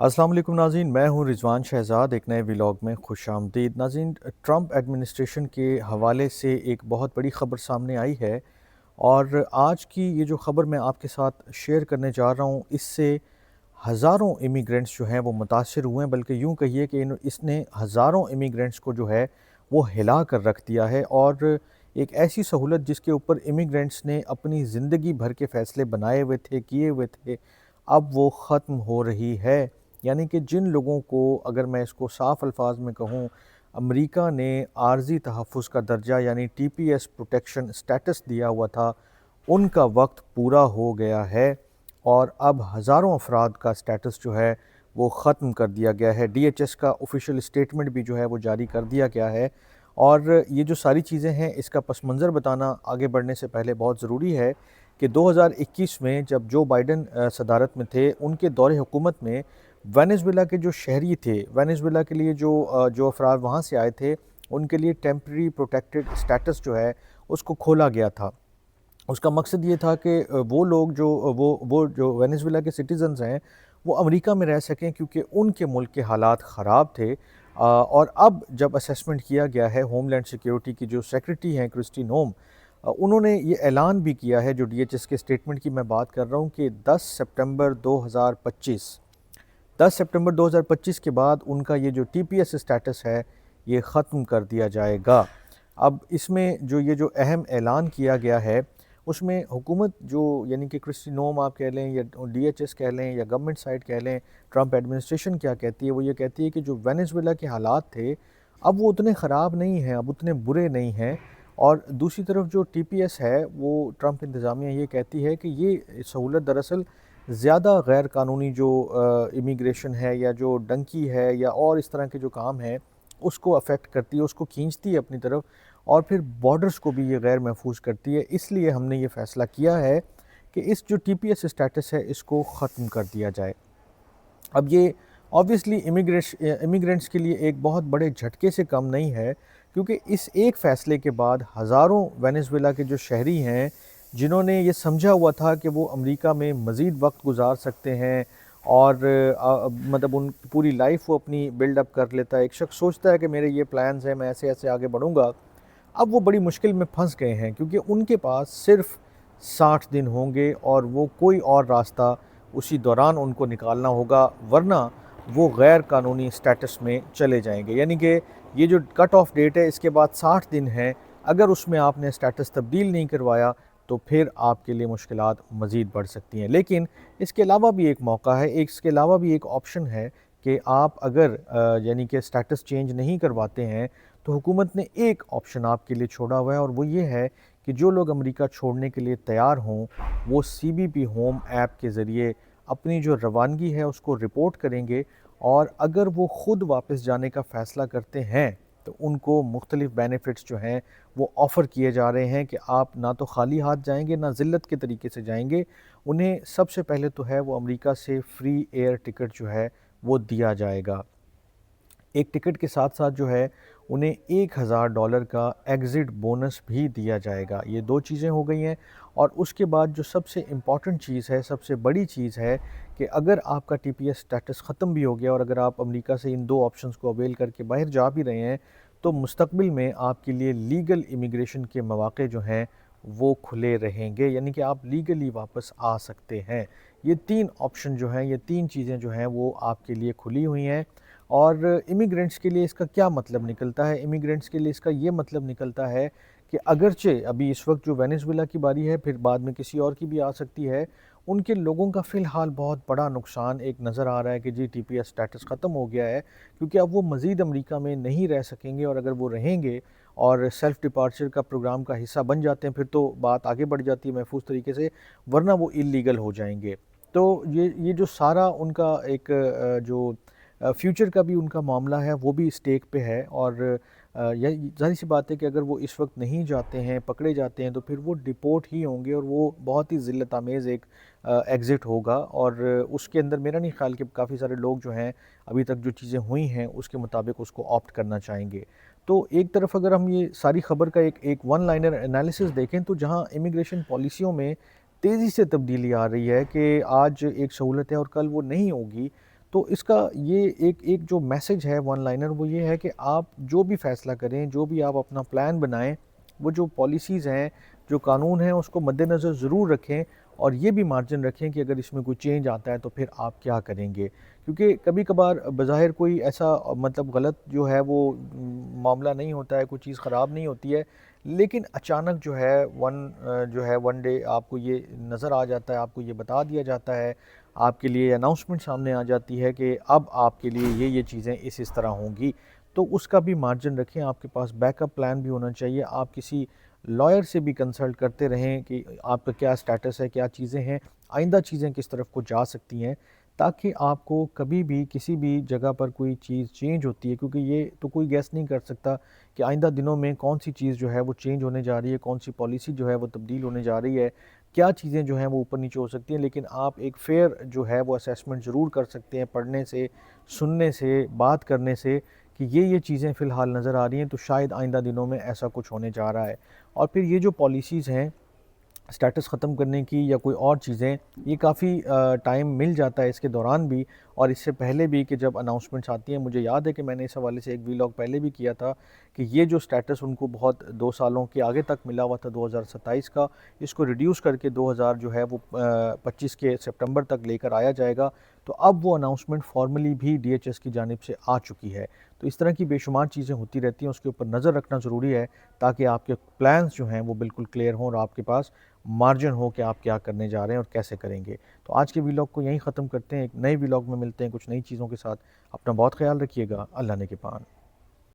अस्सलाम वालेकुम नाज़रीन, मैं हूं रिजवान शहज़ाद। एक नए व्लॉग में खुश आमदीद। नाज़रीन, ट्रंप एडमिनिस्ट्रेशन के हवाले से एक बहुत बड़ी ख़बर सामने आई है और आज की ये जो ख़बर मैं आपके साथ शेयर करने जा रहा हूं, इससे हज़ारों इमिग्रेंट्स जो हैं वो मुतासर हुए हैं, बल्कि यूँ कहिए कि इसने हज़ारों इमिग्रेंट्स को जो है वो हिला कर रख दिया है। और एक ऐसी सहूलत जिसके ऊपर इमिग्रेंट्स ने अपनी ज़िंदगी भर के फ़ैसले बनाए हुए थे, किए हुए थे, अब वो ख़त्म हो रही है। यानी कि जिन लोगों को, अगर मैं इसको साफ़ अल्फाज में कहूँ, अमेरिका ने आर्ज़ी तहफ़्फ़ुज़ का दर्जा यानी टीपीएस प्रोटेक्शन स्टेटस दिया हुआ था, उनका वक्त पूरा हो गया है और अब हज़ारों अफराद का स्टेटस जो है वो ख़त्म कर दिया गया है। डीएचएस का ऑफिशियल स्टेटमेंट भी जो है वो जारी कर दिया गया है। और ये जो सारी चीज़ें हैं, इसका पस मंज़र बताना आगे बढ़ने से पहले बहुत ज़रूरी है कि 2021 में जब जो बाइडन सदारत में थे, उनके दौरे हुकूमत में वेनेज़ुएला के जो शहरी थे, वेनेज़ुएला के लिए जो अफराद वहाँ से आए थे, उनके लिए टेम्परेरी प्रोटेक्टेड स्टेटस जो है उसको खोला गया था। उसका मकसद ये था कि वो लोग वो जो वेनेज़ुएला के सिटीज़न्स हैं, वो अमेरिका में रह सकें, क्योंकि उनके मुल्क के हालात ख़राब थे। और अब जब असेसमेंट किया गया है, होमलैंड सिक्योरिटी की जो सेक्रेटरी हैं क्रिस्टी नोम, उन्होंने ये ऐलान भी किया है, जो डीएचएस के स्टेटमेंट की मैं बात कर रहा हूँ, कि 10 सितंबर 2025 के बाद उनका ये जो टीपीएस स्टेटस है ये ख़त्म कर दिया जाएगा। अब इसमें जो अहम ऐलान किया गया है, उसमें हुकूमत जो, यानी कि क्रिस्टी नोम आप कह लें या डीएचएस कह लें या गवर्नमेंट साइड कह लें, ट्रंप एडमिनिस्ट्रेशन क्या कहती है, वो ये कहती है कि जो वेनेज़ुएला के हालात थे अब वो उतने ख़राब नहीं हैं, अब उतने बुरे नहीं हैं। और दूसरी तरफ जो टीपीएस है, वो ट्रंप इंतज़ामिया ये कहती है कि ये सहूलत दरअसल ज़्यादा गैर कानूनी जो इमिग्रेशन है या जो डंकी है या और इस तरह के जो काम हैं उसको अफेक्ट करती है, उसको खींचती है अपनी तरफ, और फिर बॉर्डर्स को भी ये गैर महफूज करती है। इसलिए हमने ये फ़ैसला किया है कि इस जो टीपीएस स्टेटस है इसको ख़त्म कर दिया जाए। अब ये ऑब्वियसली इमिग्रेंट्स के लिए एक बहुत बड़े झटके से कम नहीं है, क्योंकि इस एक फ़ैसले के बाद हज़ारों वेनेज़ुएला के जो शहरी हैं, जिन्होंने ये समझा हुआ था कि वो अमेरिका में मज़ीद वक्त गुजार सकते हैं और मतलब उन पूरी लाइफ वो अपनी बिल्डअप कर लेता है। एक शख्स सोचता है कि मेरे ये प्लान्स हैं, मैं ऐसे ऐसे आगे बढ़ूँगा। अब वो बड़ी मुश्किल में फंस गए हैं, क्योंकि उनके पास सिर्फ 60 दिन होंगे और वो कोई और रास्ता उसी दौरान उनको निकालना होगा, वरना वो गैर कानूनी स्टेटस में चले जाएंगे। यानी कि ये जो कट ऑफ डेट है, इसके बाद 60 दिन है, अगर उसमें आपने स्टेटस तब्दील नहीं करवाया तो फिर आपके लिए मुश्किलात मज़ीद बढ़ सकती हैं। लेकिन इसके अलावा भी एक मौका है, इसके अलावा भी एक ऑप्शन है कि आप अगर यानी कि स्टेटस चेंज नहीं करवाते हैं, तो हुकूमत ने एक ऑप्शन आपके लिए छोड़ा हुआ है, और वो ये है कि जो लोग अमेरिका छोड़ने के लिए तैयार हों, वो सीबीपी होम ऐप के ज़रिए अपनी जो रवानगी है उसको रिपोर्ट करेंगे, और अगर वो ख़ुद वापस जाने का फ़ैसला करते हैं तो उनको मुख्तलिफ़ बेनिफिट्स जो हैं वो ऑफ़र किए जा रहे हैं कि आप ना तो खाली हाथ जाएंगे, ना ज़िल्लत के तरीके से जाएंगे। उन्हें सबसे पहले तो है वो अमेरिका से फ्री एयर टिकट जो है वो दिया जाएगा। एक टिकट के साथ साथ जो है उन्हें $1000 का एग्ज़िट बोनस भी दिया जाएगा। ये 2 चीज़ें हो गई हैं। और उसके बाद जो सबसे इम्पॉर्टेंट चीज़ है, सबसे बड़ी चीज़ है कि अगर आपका टीपीएस स्टेटस ख़त्म भी हो गया और अगर आप अमेरिका से इन 2 ऑप्शंस को अवेल करके बाहर जा भी रहे हैं, तो मुस्तक़बिल में आपके लिए लीगल इमिग्रेशन के मौक़े जो हैं वो खुले रहेंगे, यानी कि आप लीगली वापस आ सकते हैं। ये 3 ऑप्शन जो हैं, ये 3 चीज़ें जो हैं वो आपके लिए खुली हुई हैं। और इमिग्रेंट्स के लिए इसका क्या मतलब निकलता है? इमिग्रेंट्स के लिए इसका ये मतलब निकलता है कि अगरचे अभी इस वक्त जो वेनेज़ुएला की बारी है, फिर बाद में किसी और की भी आ सकती है, उनके लोगों का फ़िलहाल बहुत बड़ा नुकसान एक नज़र आ रहा है कि जी टीपीएस स्टेटस ख़त्म हो गया है, क्योंकि अब वो मज़ीद अमेरिका में नहीं रह सकेंगे, और अगर वो रहेंगे और सेल्फ़ डिपार्चर का प्रोग्राम का हिस्सा बन जाते हैं, फिर तो बात आगे बढ़ जाती है महफूज तरीके से, वरना वो इल्लीगल हो जाएंगे। तो ये जो सारा उनका एक जो फ्यूचर का भी उनका मामला है, वो भी स्टेक पे है। और यही ज़ाहिर सी बात है कि अगर वो इस वक्त नहीं जाते हैं, पकड़े जाते हैं, तो फिर वो डिपोर्ट ही होंगे, और वो बहुत ही ज़िल्लत आमेज़ एक एग्ज़िट होगा। और उसके अंदर मेरा नहीं ख़्याल कि काफ़ी सारे लोग जो हैं, अभी तक जो चीज़ें हुई हैं उसके मुताबिक उसको ऑप्ट करना चाहेंगे। तो एक तरफ अगर हम ये सारी ख़बर का एक वन लाइनर एनालिसिस देखें, तो जहाँ इमिग्रेशन पॉलिसियों में तेज़ी से तब्दीली आ रही है कि आज एक सहूलत है और कल वो नहीं होगी, تو اس کا یہ ایک جو میسج ہے ون لائنر وہ یہ ہے کہ آپ جو بھی فیصلہ کریں، جو بھی آپ اپنا پلان بنائیں، وہ جو پالیسیز ہیں، جو قانون ہیں، اس کو مد نظر ضرور رکھیں، اور یہ بھی مارجن رکھیں کہ اگر اس میں کوئی چینج آتا ہے تو پھر آپ کیا کریں گے، کیونکہ کبھی کبھار بظاہر کوئی ایسا مطلب غلط جو ہے وہ معاملہ نہیں ہوتا ہے، کوئی چیز خراب نہیں ہوتی ہے، لیکن اچانک جو ہے ون ڈے آپ کو یہ نظر آ جاتا ہے، آپ کو یہ بتا دیا جاتا ہے، آپ کے لیے اناؤنسمنٹ سامنے آ جاتی ہے کہ اب آپ کے لیے یہ چیزیں اس طرح ہوں گی، تو اس کا بھی مارجن رکھیں، آپ کے پاس بیک اپ پلان بھی ہونا چاہیے، آپ کسی لائر سے بھی کنسلٹ کرتے رہیں کہ آپ کا کیا سٹیٹس ہے، کیا چیزیں ہیں، آئندہ چیزیں کس طرف کو جا سکتی ہیں، تاکہ آپ کو کبھی بھی کسی بھی جگہ پر کوئی چیز چینج ہوتی ہے، کیونکہ یہ تو کوئی گیس نہیں کر سکتا کہ آئندہ دنوں میں کون سی چیز جو ہے وہ چینج ہونے جا رہی ہے، کون سی پالیسی جو ہے وہ تبدیل ہونے جا رہی ہے، کیا چیزیں جو ہیں وہ اوپر نیچے ہو سکتی ہیں، لیکن آپ ایک فیئر جو ہے وہ اسیسمنٹ ضرور کر سکتے ہیں پڑھنے سے، سننے سے، بات کرنے سے، کہ یہ چیزیں فی الحال نظر آ رہی ہیں تو شاید آئندہ دنوں میں ایسا کچھ ہونے جا رہا ہے۔ اور پھر یہ جو پالیسیز ہیں سٹیٹس ختم کرنے کی یا کوئی اور چیزیں، یہ کافی ٹائم مل جاتا ہے اس کے دوران بھی، اور اس سے پہلے بھی کہ جب اناؤنسمنٹس آتی ہیں، مجھے یاد ہے کہ میں نے اس حوالے سے ایک ویلاگ پہلے بھی کیا تھا کہ یہ جو سٹیٹس ان کو بہت 2 سالوں کے آگے تک ملا ہوا تھا 2027 کا، اس کو ریڈیوس کر کے 2000 جو ہے وہ 25 کے سپٹمبر تک لے کر آیا جائے گا، تو اب وہ اناؤنسمنٹ فارملی بھی ڈی ایچ ایس کی جانب سے آ چکی ہے۔ تو اس طرح کی بے شمار چیزیں ہوتی رہتی ہیں، اس کے اوپر نظر رکھنا ضروری ہے تاکہ آپ کے پلانز جو ہیں وہ بالکل کلیئر ہوں اور آپ کے پاس مارجن ہو کہ آپ کیا کرنے جا رہے ہیں اور کیسے کریں گے۔ تو آج کے ویلاگ کو یہیں ختم کرتے ہیں، ایک نئے ویلاگ میں ملتے ہیں کچھ نئی چیزوں کے ساتھ۔ اپنا بہت خیال رکھیے گا، اللہ نے کے پان۔